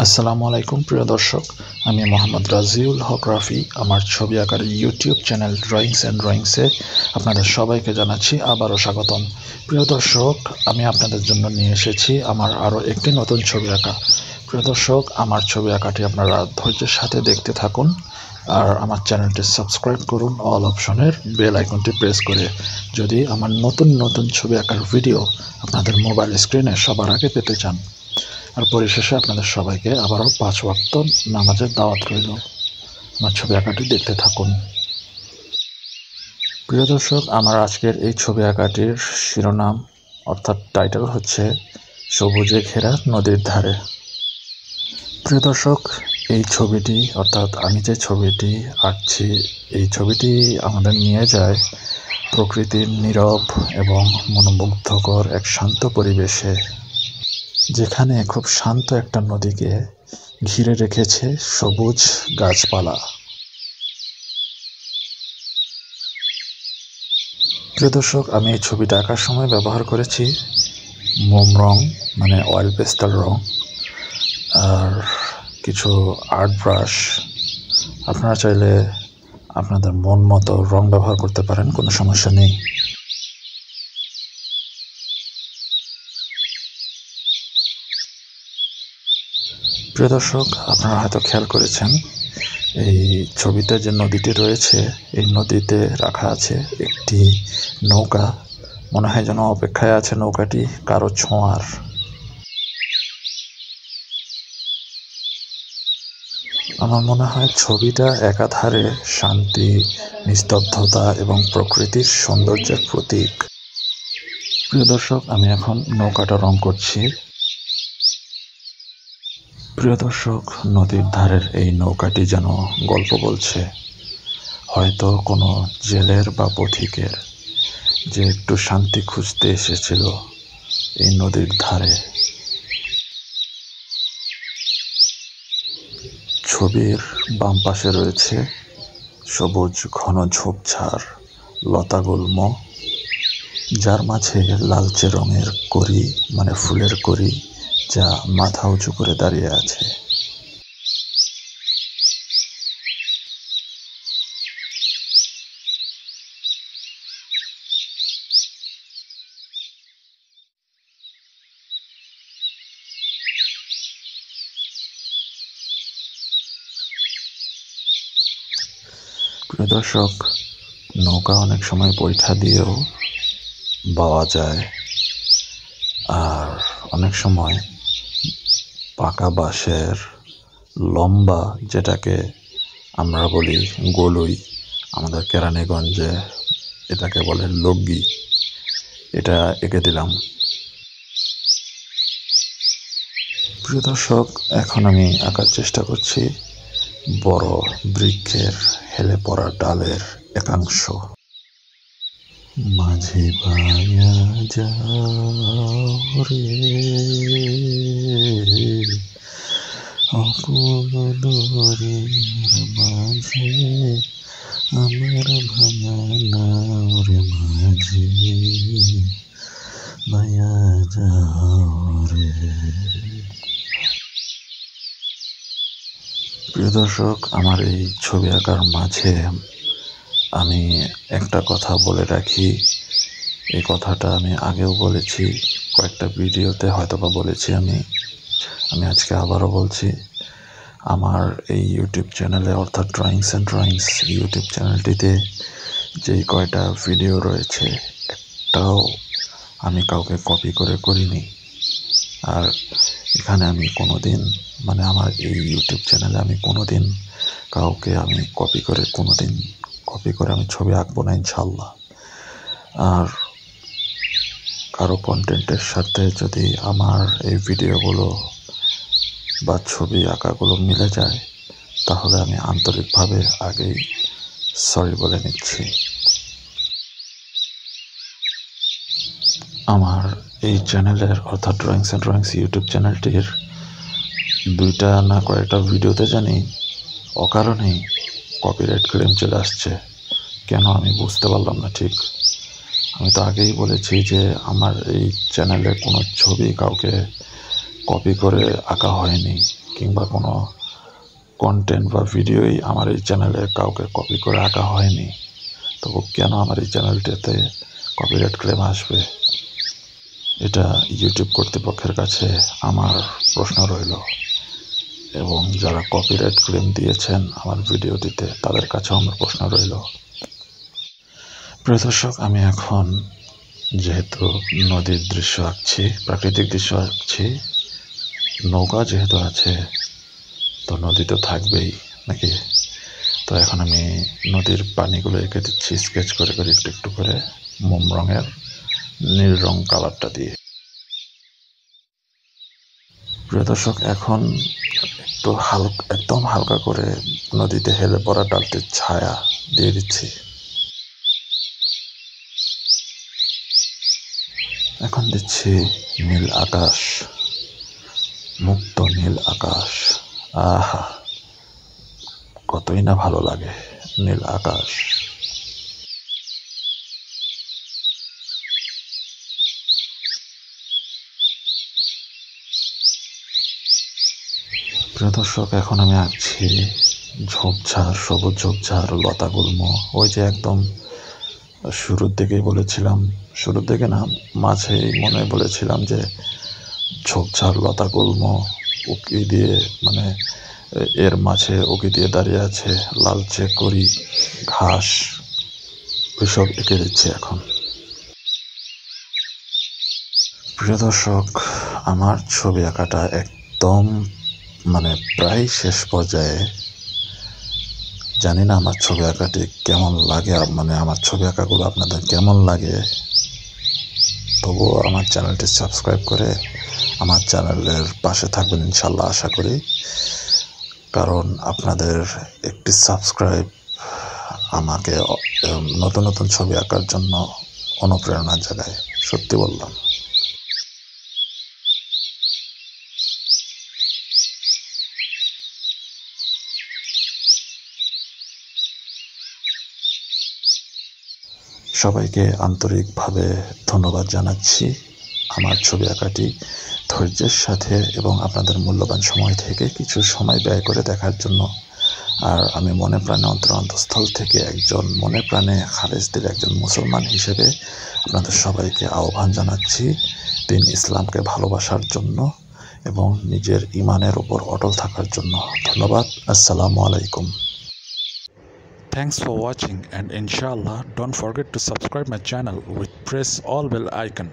আসসালামু আলাইকুম প্রিয় দর্শক, আমি মোহাম্মদ রাজিউল হক রাফি। আমার ছবি আঁকার ইউটিউব চ্যানেল ড্রয়িংস অ্যান্ড ড্রয়িংসে আপনাদের সবাইকে জানাচ্ছি আবারও স্বাগতম। প্রিয় দর্শক, আমি আপনাদের জন্য নিয়ে এসেছি আমার আরও একটি নতুন ছবি আঁকা। প্রিয় দর্শক, আমার ছবি আঁকাটি আপনারা ধৈর্যের সাথে দেখতে থাকুন আর আমার চ্যানেলটি সাবস্ক্রাইব করুন অল অপশনের বেল আইকনটি প্রেস করে, যদি আমার নতুন নতুন ছবি আঁকার ভিডিও আপনাদের মোবাইল স্ক্রিনে সবার আগে পেতে চান। আর পরিশেষে আপনাদের সবাইকে আবারও 5 ওয়াক্ত নামাজের দাওয়াত রইল। আমার ছবি আঁকাটি দেখতে থাকুন। প্রিয় দর্শক, আমার আজকের এই ছবি আঁকাটির শিরোনাম অর্থাৎ টাইটেল হচ্ছে সবুজে ঘেরা নদীর ধারে। প্রিয় দর্শক, এই ছবিটি অর্থাৎ আমি যে ছবিটি আঁকছি, এই ছবিটি আমাদের নিয়ে যায় প্রকৃতির নীরব এবং মনোমুগ্ধকর এক শান্ত পরিবেশে, যেখানে খুব শান্ত একটা নদীকে ঘিরে রেখেছে সবুজ গাছপালা। প্রিয় দর্শক, আমি এই ছবিটা আঁকার সময় ব্যবহার করেছি মোম রং, মানে অয়েল পেস্টাল রং, আর কিছু আর্ট ব্রাশ। আপনারা চাইলে আপনাদের মন মতো রং ব্যবহার করতে পারেন, কোনো সমস্যা নেই। প্রিয় দর্শক, আপনারা হয়তো খেয়াল করেছেন এই ছবিতে যে নদীটি রয়েছে, এই নদীতে রাখা আছে একটি নৌকা। মনে হয় যেন অপেক্ষায় আছে নৌকাটি কারো ছোঁয়ার। আমার মনে হয় ছবিটা একাধারে শান্তি, নিস্তব্ধতা এবং প্রকৃতির সৌন্দর্যের প্রতীক। প্রিয় দর্শক, আমি এখন নৌকাটা রং করছি। প্রিয় দর্শক, নদীর ধারের এই নৌকাটি যেন গল্প বলছে, হয়তো কোনো জেলের বা পথিকের, যে একটু শান্তি খুঁজতে এসেছিল এই নদীর ধারে। ছবির বাম পাশে রয়েছে সবুজ ঘন ঝোপঝাড়, লতাগুল্ম, যার মাঝে লালচে রঙের কড়ি, মানে ফুলের কড়ি, যা মাথা উঁচু করে দাঁড়িয়ে আছে। প্রিয় দর্শক, নৌকা অনেক সময় বৈঠা দিয়েও বাওয়া যায়, আর অনেক সময় পাকা বাঁশের লম্বা, যেটাকে আমরা বলি গলুই, আমাদের কেরানীগঞ্জে এটাকে বলে লগি, এটা এঁকে দিলাম। প্রিয় দর্শক, এখন আমি আঁকার চেষ্টা করছি বড় বৃক্ষের হেলে পড়া ডালের একাংশ। মাঝে বায়া যাও রে অকুল দরির মাঝে, আমার ভাঙা নাও রে মাঝে বায়া যাও রে। প্রিয় দর্শক, আমার এই ছবি আঁকার মাঝে আমি একটা কথা বলে রাখি। এই কথাটা আমি আগেও বলেছি, কয়েকটা ভিডিওতে হয়তোবা বলেছি। আমি আজকে আবারও বলছি। আমার এই ইউটিউব চ্যানেলে অর্থাৎ ড্রয়িংস অ্যান্ড ড্রয়িংস ইউটিউব চ্যানেলটিতে যেই কয়টা ভিডিও রয়েছে, একটাও আমি কাউকে কপি করে করিনি। আর এখানে আমি কোনোদিন, মানে আমার এই ইউটিউব চ্যানেলে আমি কোনোদিন কাউকে আমি কপি করে আমি ছবি আঁকবো না, ইনশাল্লাহ। আর কারো কন্টেন্টের সাথে যদি আমার এই ভিডিওগুলো বা ছবি আঁকাগুলো মিলে যায়, তাহলে আমি আন্তরিকভাবে আগেই সরি বলে নিচ্ছি। আমার এই চ্যানেলের অর্থাৎ ড্রয়িংস অ্যান্ড ড্রয়িংস ইউটিউব চ্যানেলটির 2টা না কয়েকটা ভিডিওতে জানি অকারণেই কপিরাইট ক্লেম চলে আসছে। কেন আমি বুঝতে পারলাম না ঠিক। আমি তো আগেই বলেছি যে আমার এই চ্যানেলে কোনো ছবি কাউকে কপি করে আঁকা হয়নি, কিংবা কোনো কন্টেন্ট বা ভিডিওই আমার এই চ্যানেলে কাউকে কপি করে আঁকা হয়নি। তবু কেন আমার এই চ্যানেলটিতে কপিরাইট ক্লেম আসবে? এটা ইউটিউব কর্তৃপক্ষের কাছে আমার প্রশ্ন রইল, এবং যারা কপিরাইট ক্লেম দিয়েছেন আমার ভিডিওটিতে তাদের কাছেও আমার প্রশ্ন রইল। প্রিয় দর্শক, আমি এখন যেহেতু নদীর দৃশ্য আঁকছি, প্রাকৃতিক দৃশ্য আঁকছি, নৌকা যেহেতু আছে তো নদী তো থাকবেই নাকি। তো এখন আমি নদীর পানিগুলো এঁকে দিচ্ছি স্কেচ করে করে, একটু একটু করে মোম রঙের নীল রং কালারটা দিয়ে। প্রিয় দর্শক, এখন একটু একদম হালকা করে নদীতে হেলে পড়া ডালটির ছায়া দিয়ে দিচ্ছি। এখন দিচ্ছি নীল আকাশ, মুক্ত নীল আকাশ। আহা, কতই না ভালো লাগে নীল আকাশ। প্রিয় দর্শক, এখন আমি আঁকছি ঝোপঝাড়, সবুজ ঝোপঝাড়, লতা গুল্ম। ওই যে একদম শুরুর দিকেই বলেছিলাম, শুরুর দিকে না, মাঝেই মনে বলেছিলাম যে ঝোপঝাড়, লতা গুল্ম উকি দিয়ে, মানে এর মাঝে উকি দিয়ে দাঁড়িয়ে আছে লালচে করি ঘাস, ওইসব এঁকে দিচ্ছে এখন। প্রিয় দর্শক, আমার ছবি আঁকাটা একদম মানে প্রায় শেষ পর্যায়ে। জানি না আমার ছবি আঁকাটি কেমন লাগে, মানে আমার ছবি আঁকাগুলো আপনাদের কেমন লাগে। তবুও আমার চ্যানেলটি সাবস্ক্রাইব করে আমার চ্যানেলের পাশে থাকবেন ইনশাল্লাহ, আশা করি। কারণ আপনাদের একটি সাবস্ক্রাইব আমাকে নতুন নতুন ছবি আঁকার জন্য অনুপ্রেরণা জাগায়, সত্যি বললাম। সবাইকে আন্তরিকভাবে ধন্যবাদ জানাচ্ছি আমার ছবি আঁকাটি ধৈর্যের সাথে এবং আপনাদের মূল্যবান সময় থেকে কিছু সময় ব্যয় করে দেখার জন্য। আর আমি মনে প্রাণে অন্তঃস্থল থেকে একজন মনে প্রাণে খালেস দিল একজন মুসলমান হিসেবে আপনাদের সবাইকে আহ্বান জানাচ্ছি দিন ইসলামকে ভালোবাসার জন্য এবং নিজের ইমানের উপর অটল থাকার জন্য। ধন্যবাদ। আসসালামু আলাইকুম। Thanks for watching, and inshallah don't forget to subscribe my channel with press all bell icon.